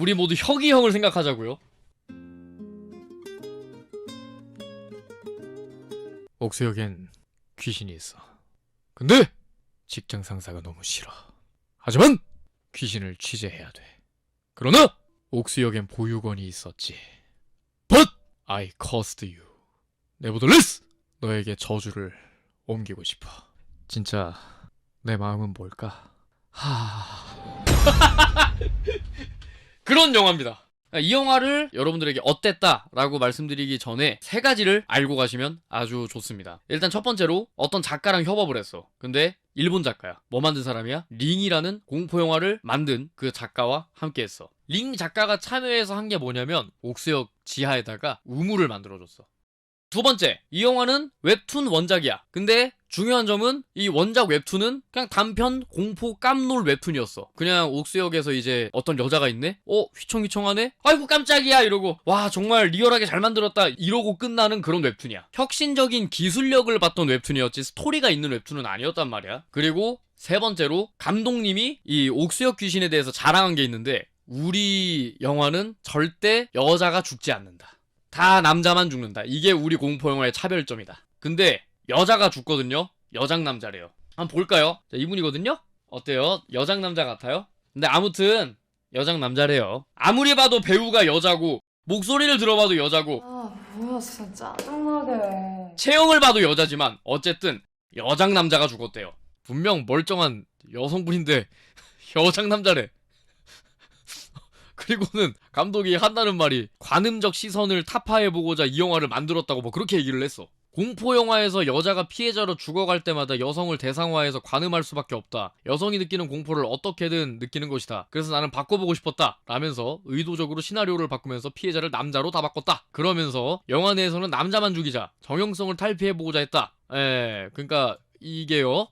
우리 모두 혁이 형을 생각하자고요. 옥수역엔 귀신이 있어. 근데 직장 상사가 너무 싫어. 하지만 귀신을 취재해야 돼. 그러나 옥수역엔 보육원이 있었지. But I cursed you. Nevertheless, 너에게 저주를 옮기고 싶어. 진짜 내 마음은 뭘까? 그런 영화입니다. 이 영화를 여러분들에게 어땠다라고 말씀드리기 전에 세 가지를 알고 가시면 아주 좋습니다. 일단 첫 번째로 어떤 작가랑 협업을 했어. 근데 일본 작가야. 뭐 만든 사람이야? 링이라는 공포영화를 만든 그 작가와 함께 했어. 링 작가가 참여해서 한 게 뭐냐면 옥수역 지하에다가 우물을 만들어줬어. 두 번째, 이 영화는 웹툰 원작이야. 근데 중요한 점은 이 원작 웹툰은 그냥 단편 공포 깜놀 웹툰이었어. 그냥 옥수역에서 이제 어떤 여자가 있네? 휘청휘청하네? 아이고 깜짝이야 이러고 와 정말 리얼하게 잘 만들었다 이러고 끝나는 그런 웹툰이야. 혁신적인 기술력을 봤던 웹툰이었지 스토리가 있는 웹툰은 아니었단 말이야. 그리고 세 번째로 감독님이 이 옥수역 귀신에 대해서 자랑한 게 있는데 우리 영화는 절대 여자가 죽지 않는다. 다 남자만 죽는다. 이게 우리 공포영화의 차별점이다. 근데 여자가 죽거든요. 여장남자래요. 한번 볼까요? 자, 이분이거든요. 어때요? 여장남자 같아요? 근데 아무튼 여장남자래요. 아무리 봐도 배우가 여자고 목소리를 들어봐도 여자고 아 뭐야 진짜 짜증나게. 체형을 봐도 여자지만 어쨌든 여장남자가 죽었대요. 분명 멀쩡한 여성분인데 여장남자래. 그리고는 감독이 한다는 말이 관음적 시선을 타파해보고자 이 영화를 만들었다고 뭐 그렇게 얘기를 했어. 공포영화에서 여자가 피해자로 죽어갈 때마다 여성을 대상화해서 관음할 수밖에 없다. 여성이 느끼는 공포를 어떻게든 느끼는 것이다. 그래서 나는 바꿔보고 싶었다. 라면서 의도적으로 시나리오를 바꾸면서 피해자를 남자로 다 바꿨다. 그러면서 영화 내에서는 남자만 죽이자. 정형성을 탈피해보고자 했다. 그러니까 이게요.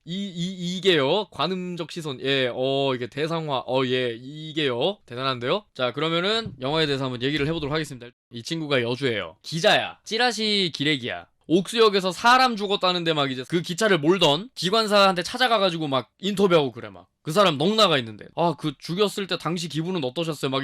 이게요. 관음적 시선. 이게 대상화. 이게요. 대단한데요? 자, 그러면은 영화에 대해서 한번 얘기를 해보도록 하겠습니다. 이 친구가 여주예요. 기자야. 찌라시 기레기야. 옥수역에서 사람 죽었다는데 막 이제 그 기차를 몰던 기관사한테 찾아가가지고 막 인터뷰하고 그래 막. 그 사람 넋나가 있는데. 그 죽였을 때 당시 기분은 어떠셨어요? 막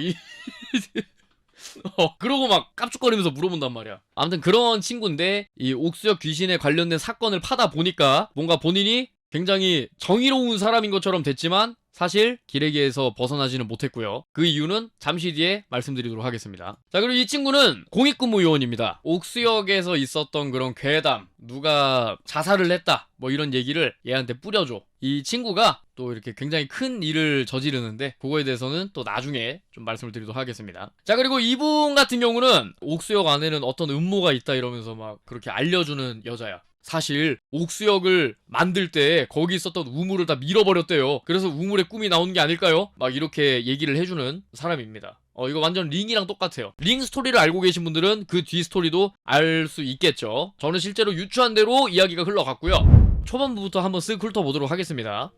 그러고 막 깝죽거리면서 물어본단 말이야. 아무튼 그런 친구인데 이 옥수역 귀신에 관련된 사건을 파다 보니까 뭔가 본인이 굉장히 정의로운 사람인 것처럼 됐지만 사실 기레기에서 벗어나지는 못했고요. 그 이유는 잠시 뒤에 말씀드리도록 하겠습니다. 자, 그리고 이 친구는 공익근무 요원입니다. 옥수역에서 있었던 그런 괴담, 누가 자살을 했다 뭐 이런 얘기를 얘한테 뿌려줘. 이 친구가 또 이렇게 굉장히 큰 일을 저지르는데 그거에 대해서는 또 나중에 좀 말씀을 드리도록 하겠습니다. 자, 그리고 이분 같은 경우는 옥수역 안에는 어떤 음모가 있다 이러면서 막 그렇게 알려주는 여자야. 사실 옥수역을 만들 때 거기 있었던 우물을 다 밀어버렸대요. 그래서 우물의 꿈이 나오는 게 아닐까요? 막 이렇게 얘기를 해주는 사람입니다. 이거 완전 링이랑 똑같아요. 링 스토리를 알고 계신 분들은 그 뒤 스토리도 알 수 있겠죠. 저는 실제로 유추한 대로 이야기가 흘러갔고요. 초반부부터 한번 쓱 훑어보도록 하겠습니다.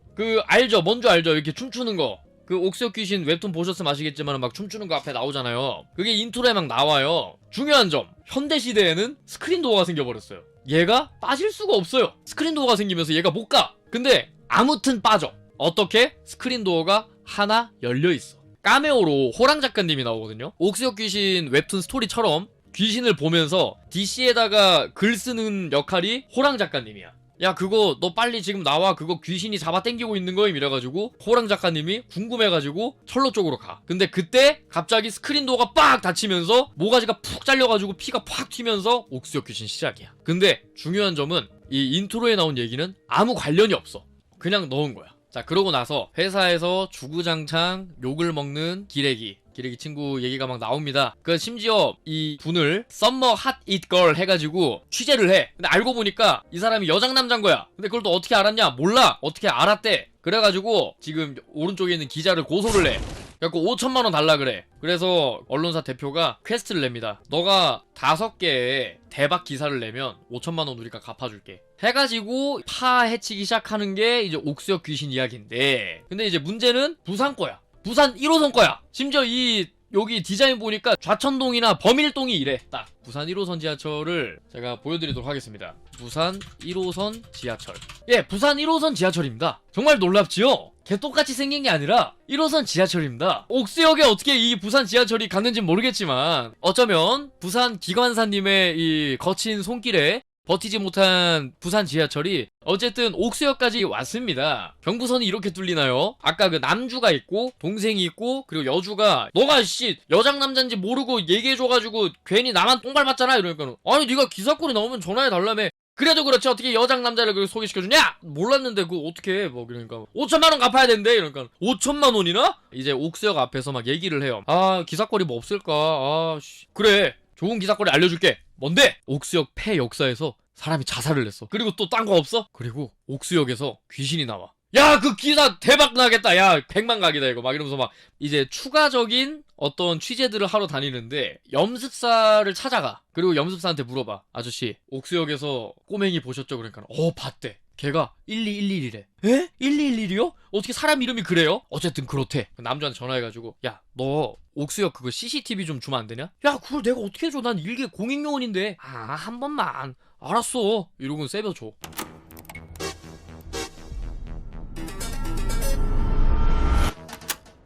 알죠? 뭔지 알죠? 이렇게 춤추는 거. 옥수역 귀신 웹툰 보셨으면 아시겠지만 막 춤추는 거 앞에 나오잖아요. 그게 인트로에 막 나와요. 중요한 점, 현대시대에는 스크린 도어가 생겨버렸어요. 얘가 빠질 수가 없어요. 스크린 도어가 생기면서 얘가 못 가. 근데 아무튼 빠져. 어떻게? 스크린 도어가 하나 열려있어. 카메오로 호랑 작가님이 나오거든요. 옥수역 귀신 웹툰 스토리처럼 귀신을 보면서 DC에다가 글 쓰는 역할이 호랑 작가님이야. 야, 그거 너 빨리 지금 나와. 그거 귀신이 잡아 당기고 있는 거임. 이래가지고 호랑 작가님이 궁금해가지고 철로 쪽으로 가. 근데 그때 갑자기 스크린 도어가 빡 닫히면서 모가지가 푹 잘려가지고 피가 팍 튀면서 옥수역 귀신 시작이야. 근데 중요한 점은 이 인트로에 나온 얘기는 아무 관련이 없어. 그냥 넣은 거야. 자, 그러고 나서 회사에서 주구장창 욕을 먹는 기레기 친구 얘기가 막 나옵니다. 심지어 이 분을 썸머 핫 잇 걸 해가지고 취재를 해. 근데 알고 보니까 이 사람이 여장남자인 거야. 근데 그걸 또 어떻게 알았냐? 몰라. 어떻게 알았대. 그래가지고 지금 오른쪽에 있는 기자를 고소를 해. 그래갖고 5천만 원 달라 그래. 그래서 언론사 대표가 퀘스트를 냅니다. 너가 5개의 대박 기사를 내면 5천만 원 우리가 갚아줄게. 해가지고 파헤치기 시작하는 게 이제 옥수역 귀신 이야기인데, 근데 이제 문제는 부산 거야. 부산 1호선 거야. 심지어 이 여기 디자인 보니까 좌천동이나 범일동이 이래. 딱 부산 1호선 지하철을 제가 보여드리도록 하겠습니다. 부산 1호선 지하철. 예, 부산 1호선 지하철입니다. 정말 놀랍지요? 개똑같이 생긴 게 아니라 1호선 지하철입니다. 옥수역에 어떻게 이 부산 지하철이 갔는진 모르겠지만 어쩌면 부산 기관사님의 이 거친 손길에 버티지 못한 부산 지하철이 어쨌든 옥수역까지 왔습니다. 경부선이 이렇게 뚫리나요? 아까 그 남주가 있고 동생이 있고 그리고 여주가 너가 씨 여장 남잔지 모르고 얘기해줘가지고 괜히 나만 똥 밟았잖아 이러니까 아니 네가 기사거리 나오면 전화해달라며. 그래도 그렇지 어떻게 여장 남자를 그렇게 소개시켜주냐? 몰랐는데 그거 어떻게 해? 뭐 그러니까 5천만 원 갚아야 된대 이러니까 5천만 원이나? 이제 옥수역 앞에서 막 얘기를 해요. 아 기사거리 뭐 없을까? 아 씨. 그래 좋은 기사거리 알려줄게. 뭔데? 옥수역 폐 역사에서 사람이 자살을 했어. 그리고 또 딴 거 없어? 그리고 옥수역에서 귀신이 나와. 야 그 기사 대박 나겠다. 야 100만 각이다 이거 막 이러면서 막 이제 추가적인 어떤 취재들을 하러 다니는데 염습사를 찾아가. 그리고 염습사한테 물어봐. 아저씨 옥수역에서 꼬맹이 보셨죠? 그러니까 봤대. 걔가 1211이래. 에? 1211이요? 어떻게 사람 이름이 그래요? 어쨌든 그렇대. 남자한테 전화해가지고 야 너 옥수역 그거 CCTV 좀 주면 안 되냐? 야 그걸 내가 어떻게 줘? 난 일개 공익요원인데. 한 번만. 알았어. 이러고는 세벼줘.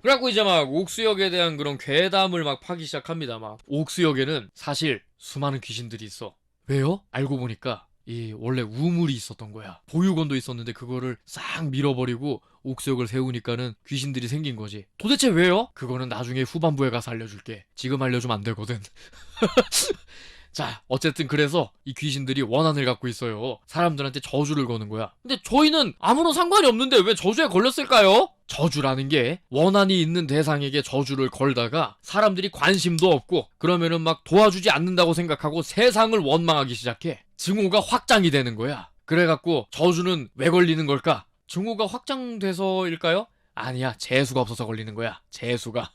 그래갖고 이제 막 옥수역에 대한 그런 괴담을 막 파기 시작합니다. 막 옥수역에는 사실 수많은 귀신들이 있어. 왜요? 알고 보니까 이 원래 우물이 있었던 거야. 보육원도 있었는데 그거를 싹 밀어버리고 옥수역을 세우니까는 귀신들이 생긴 거지. 도대체 왜요? 그거는 나중에 후반부에 가서 알려줄게. 지금 알려주면 안 되거든. 자 어쨌든 그래서 이 귀신들이 원한을 갖고 있어요. 사람들한테 저주를 거는 거야. 근데 저희는 아무런 상관이 없는데 왜 저주에 걸렸을까요? 저주라는 게 원한이 있는 대상에게 저주를 걸다가 사람들이 관심도 없고 그러면은 막 도와주지 않는다고 생각하고 세상을 원망하기 시작해. 증오가 확장이 되는 거야. 그래갖고 저주는 왜 걸리는 걸까? 증오가 확장돼서일까요? 아니야 재수가 없어서 걸리는 거야. 재수가.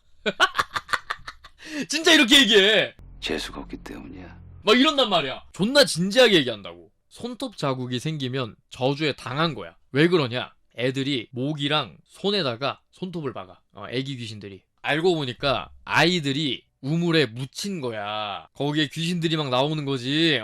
진짜 이렇게 얘기해. 재수가 없기 때문이야. 막 이런단 말이야. 존나 진지하게 얘기한다고. 손톱 자국이 생기면 저주에 당한 거야. 왜 그러냐? 애들이 목이랑 손에다가 손톱을 박아. 애기 귀신들이. 알고 보니까 아이들이 우물에 묻힌 거야. 거기에 귀신들이 막 나오는 거지.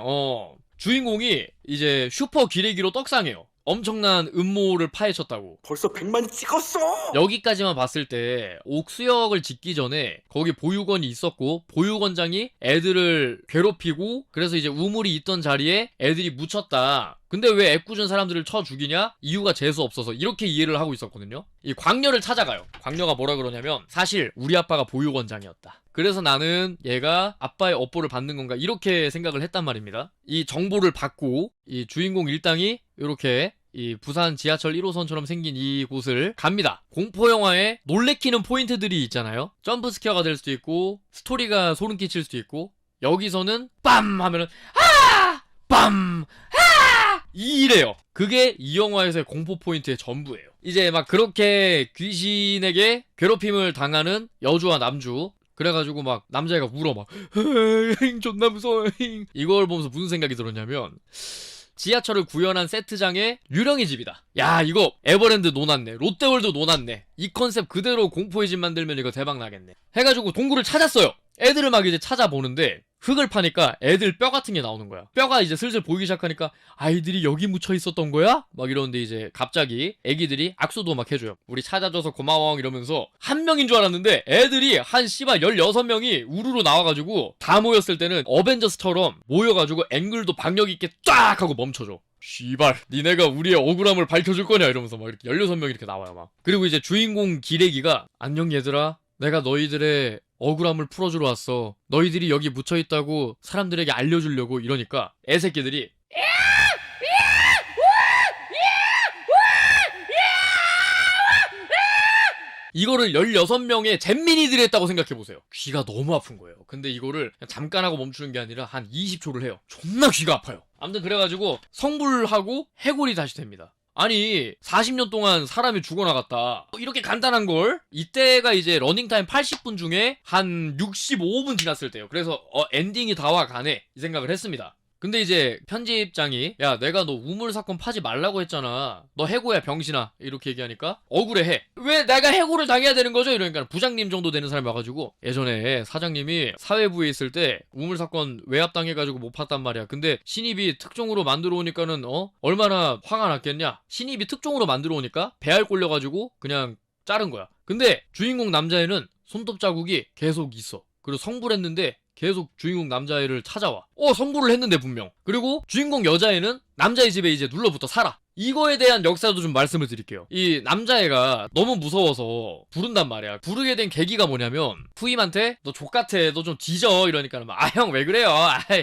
주인공이 이제 슈퍼 기레기로 떡상해요. 엄청난 음모를 파헤쳤다고. 벌써 100만 찍었어! 여기까지만 봤을 때 옥수역을 짓기 전에 거기 보육원이 있었고 보육원장이 애들을 괴롭히고 그래서 이제 우물이 있던 자리에 애들이 묻혔다. 근데 왜 애꿎은 사람들을 쳐 죽이냐? 이유가 재수 없어서. 이렇게 이해를 하고 있었거든요. 이 광녀를 찾아가요. 광녀가 뭐라 그러냐면 사실 우리 아빠가 보육원장이었다. 그래서 나는 얘가 아빠의 업보를 받는 건가 이렇게 생각을 했단 말입니다. 이 정보를 받고 이 주인공 일당이 이렇게 이 부산 지하철 1호선처럼 생긴 이 곳을 갑니다. 공포영화에 놀래키는 포인트들이 있잖아요. 점프스퀘어가 될 수도 있고 스토리가 소름 끼칠 수도 있고 여기서는 빰 하면은 아! 빰! 아! 이래요. 그게 이 영화에서의 공포 포인트의 전부예요. 이제 막 그렇게 귀신에게 괴롭힘을 당하는 여주와 남주. 그래가지고 막 남자애가 울어 막 존나 무서워. 이걸 보면서 무슨 생각이 들었냐면 지하철을 구현한 세트장에 유령의 집이다. 야 이거 에버랜드 노났네. 롯데월드 노났네. 이 컨셉 그대로 공포의 집 만들면 이거 대박 나겠네. 해가지고 동굴을 찾았어요. 애들을 막 이제 찾아보는데 흙을 파니까 애들 뼈 같은 게 나오는 거야. 뼈가 이제 슬슬 보이기 시작하니까 아이들이 여기 묻혀 있었던 거야? 막 이러는데 이제 갑자기 애기들이 악수도 막 해줘요. 우리 찾아줘서 고마워 이러면서 한 명인 줄 알았는데 애들이 한 씨발 16명이 우르르 나와가지고 다 모였을 때는 어벤져스처럼 모여가지고 앵글도 박력 있게 쫙 하고 멈춰줘. 씨발 니네가 우리의 억울함을 밝혀줄 거냐 이러면서 막 이렇게 16명이 이렇게 나와요 막. 그리고 이제 주인공 기레기가 안녕 얘들아 내가 너희들의 억울함을 풀어주러 왔어. 너희들이 여기 묻혀있다고 사람들에게 알려주려고 이러니까 애새끼들이 이거를 16명의 잼민이들이 했다고 생각해보세요. 귀가 너무 아픈 거예요. 근데 이거를 그냥 잠깐 하고 멈추는 게 아니라 한 20초를 해요. 존나 귀가 아파요. 아무튼 그래가지고 성불하고 해골이 다시 됩니다. 아니 40년 동안 사람이 죽어나갔다. 이렇게 간단한 걸 이때가 이제 러닝타임 80분 중에 한 65분 지났을 때요. 그래서 엔딩이 다 와가네 이 생각을 했습니다. 근데 이제 편집장이 야 내가 너 우물 사건 파지 말라고 했잖아. 너 해고야 병신아. 이렇게 얘기하니까 억울해해. 왜 내가 해고를 당해야 되는 거죠? 이러니까 부장님 정도 되는 사람이 와가지고 예전에 사장님이 사회부에 있을 때 우물 사건 외압당해가지고 못 팠단 말이야. 근데 신입이 특종으로 만들어 오니까는 얼마나 화가 났겠냐. 신입이 특종으로 만들어 오니까 배알 꼴려가지고 그냥 자른 거야. 근데 주인공 남자애는 손톱 자국이 계속 있어. 그리고 성불했는데 계속 주인공 남자애를 찾아와. 성불을 했는데 분명. 그리고 주인공 여자애는 남자애 집에 이제 눌러붙어 살아. 이거에 대한 역사도 좀 말씀을 드릴게요. 이 남자애가 너무 무서워서 부른단 말이야. 부르게 된 계기가 뭐냐면 후임한테 너 족같아. 너 좀 뒤져. 이러니까 형 왜 그래요?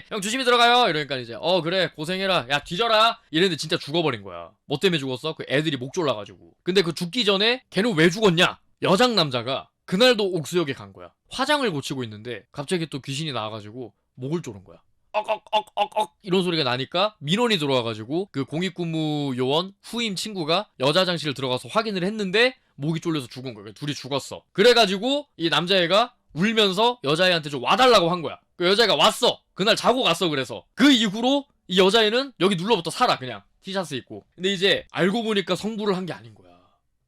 형 조심히 들어가요. 이러니까 이제 그래 고생해라. 야 뒤져라. 이랬는데 진짜 죽어버린 거야. 뭐 때문에 죽었어? 그 애들이 목 졸라가지고. 근데 그 죽기 전에 걔는 왜 죽었냐? 여장 남자가 그날도 옥수역에 간 거야. 화장을 고치고 있는데 갑자기 또 귀신이 나와가지고 목을 조른 거야. 억억억억억 이런 소리가 나니까 민원이 들어와가지고 그 공익근무 요원 후임 친구가 여자 화장실 들어가서 확인을 했는데 목이 졸려서 죽은 거야. 둘이 죽었어. 그래가지고 이 남자애가 울면서 여자애한테 좀 와달라고 한 거야. 그 여자애가 왔어. 그날 자고 갔어. 그래서 그 이후로 이 여자애는 여기 눌러붙어 살아. 그냥 티셔츠 입고. 근데 이제 알고 보니까 성불을 한 게 아닌 거야.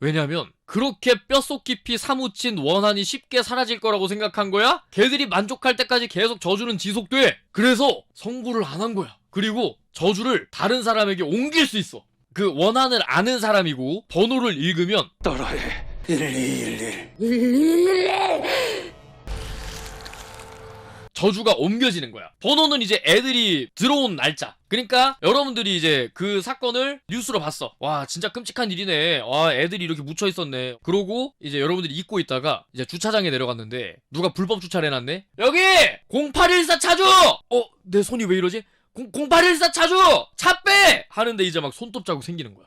왜냐면 그렇게 뼛속 깊이 사무친 원한이 쉽게 사라질 거라고 생각한 거야? 걔들이 만족할 때까지 계속 저주는 지속돼. 그래서 성불을 안 한 거야. 그리고 저주를 다른 사람에게 옮길 수 있어. 그 원한을 아는 사람이고 번호를 읽으면 따라해 1211 저주가 옮겨지는 거야. 번호는 이제 애들이 들어온 날짜. 그러니까 여러분들이 이제 그 사건을 뉴스로 봤어. 와 진짜 끔찍한 일이네. 와 애들이 이렇게 묻혀 있었네. 그러고 이제 여러분들이 잊고 있다가 이제 주차장에 내려갔는데 누가 불법 주차를 해놨네. 여기 0814 차주. 내 손이 왜 이러지? 0814 차주 차 빼! 하는데 이제 막 손톱 자국 생기는 거야.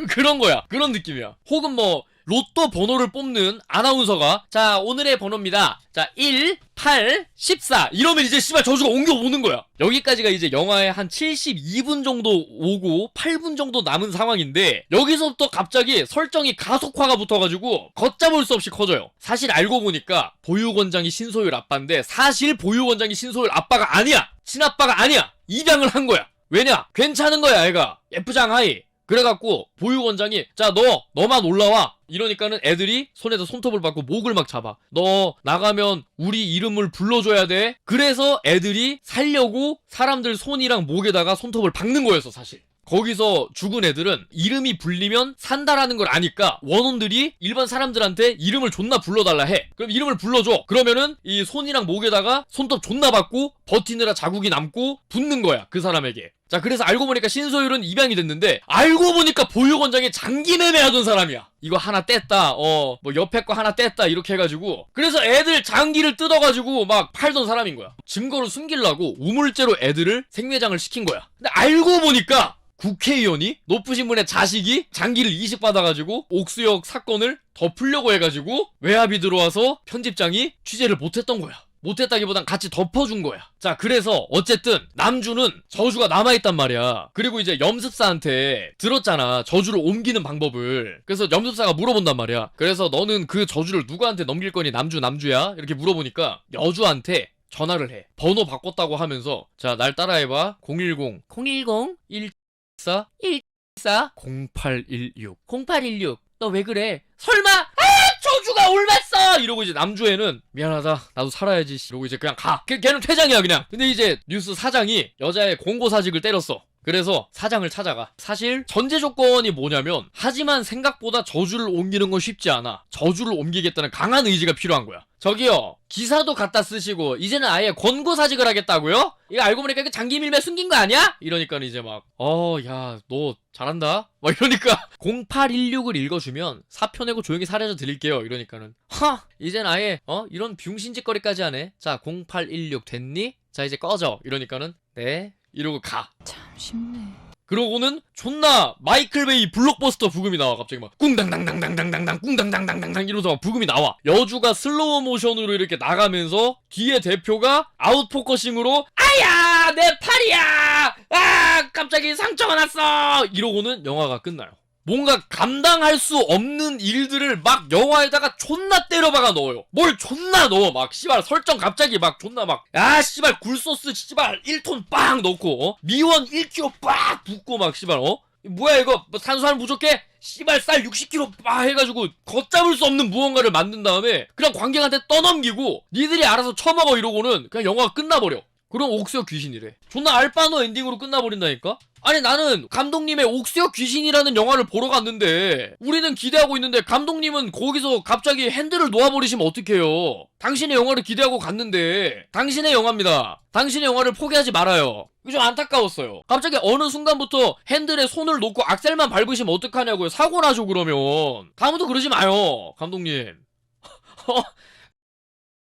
그런 거야. 그런 느낌이야. 혹은 뭐 로또 번호를 뽑는 아나운서가 자 오늘의 번호입니다. 자 1, 8, 14 이러면 이제 씨발 저주가 옮겨오는 거야. 여기까지가 이제 영화의 한 72분 정도 오고 8분 정도 남은 상황인데 여기서부터 갑자기 설정이 가속화가 붙어가지고 걷잡을 수 없이 커져요. 사실 알고 보니까 보육원장이 신소율 아빠인데 사실 보육원장이 신소율 아빠가 아니야. 친아빠가 아니야. 입양을 한 거야. 왜냐? 괜찮은 거야 애가. 예쁘장 하이. 그래갖고 보육원장이 자 너만 올라와 이러니까는 애들이 손에다 손톱을 받고 목을 막 잡아. 너 나가면 우리 이름을 불러줘야 돼. 그래서 애들이 살려고 사람들 손이랑 목에다가 손톱을 박는 거였어 사실. 거기서 죽은 애들은 이름이 불리면 산다라는 걸 아니까 원혼들이 일반 사람들한테 이름을 존나 불러달라 해. 그럼 이름을 불러줘. 그러면은 이 손이랑 목에다가 손톱 존나 받고 버티느라 자국이 남고 붙는 거야 그 사람에게. 자 그래서 알고 보니까 신소율은 입양이 됐는데 알고 보니까 보육원장에 장기 매매하던 사람이야. 이거 하나 뗐다 뭐 옆에 거 하나 뗐다 이렇게 해가지고 그래서 애들 장기를 뜯어가지고 막 팔던 사람인 거야. 증거를 숨기려고 우물째로 애들을 생매장을 시킨 거야. 근데 알고 보니까 국회의원이 높으신 분의 자식이 장기를 이식받아가지고 옥수역 사건을 덮으려고 해가지고 외압이 들어와서 편집장이 취재를 못했던 거야. 못했다기보단 같이 덮어준 거야. 자 그래서 어쨌든 남주는 저주가 남아있단 말이야. 그리고 이제 염습사한테 들었잖아 저주를 옮기는 방법을. 그래서 염습사가 물어본단 말이야. 그래서 너는 그 저주를 누구한테 넘길 거니 남주야? 이렇게 물어보니까 여주한테 전화를 해. 번호 바꿨다고 하면서 자 날 따라해봐. 010 114 0816 너 왜 그래? 설마 저주가 옮았어! 이러고 이제 남주에는 미안하다 나도 살아야지 이러고 이제 그냥 가. 걔는 퇴장이야 그냥. 근데 이제 뉴스 사장이 여자의 공고사직을 때렸어. 그래서 사장을 찾아가. 사실 전제 조건이 뭐냐면 하지만 생각보다 저주를 옮기는 건 쉽지 않아. 저주를 옮기겠다는 강한 의지가 필요한 거야. 저기요 기사도 갖다 쓰시고 이제는 아예 권고사직을 하겠다고요? 이거 알고 보니까 이거 장기 밀매 숨긴 거 아니야? 이러니까 이제 막 야 너 잘한다? 막 이러니까 0816을 읽어주면 사표 내고 조용히 사려져 드릴게요. 이러니까는 이젠 아예 이런 병신짓거리까지 하네. 자 0816 됐니? 자 이제 꺼져. 이러니까는 네 이러고 가. 참 쉽네. 그러고는 존나 마이클 베이 블록버스터 부금이 나와. 갑자기 막 꿍당당당당당당당 꿍당당당당당 이러면서 막 부금이 나와. 여주가 슬로우 모션으로 이렇게 나가면서 뒤에 대표가 아웃포커싱으로 아야 내 팔이야 아 갑자기 상처가 났어 이러고는 영화가 끝나요. 뭔가 감당할 수 없는 일들을 막 영화에다가 존나 때려박아 넣어요. 뭘 존나 넣어. 막 씨발 설정 갑자기 막 존나 막 야 씨발 굴소스 씨발 1톤 빵 넣고 미원 1kg 빡 붓고 막 씨발 뭐야 이거 뭐 탄수화물 부족해? 씨발 쌀 60kg 빡 해가지고 걷잡을 수 없는 무언가를 만든 다음에 그냥 관객한테 떠넘기고 니들이 알아서 처먹어 이러고는 그냥 영화가 끝나버려. 그럼 옥수역 귀신이래. 존나 알바노 엔딩으로 끝나버린다니까? 아니 나는 감독님의 옥수역 귀신이라는 영화를 보러 갔는데 우리는 기대하고 있는데 감독님은 거기서 갑자기 핸들을 놓아버리시면 어떡해요. 당신의 영화를 기대하고 갔는데 당신의 영화입니다. 당신의 영화를 포기하지 말아요. 이거 좀 안타까웠어요. 갑자기 어느 순간부터 핸들에 손을 놓고 악셀만 밟으시면 어떡하냐고요. 사고 나죠 그러면. 다음부터 그러지 마요 감독님.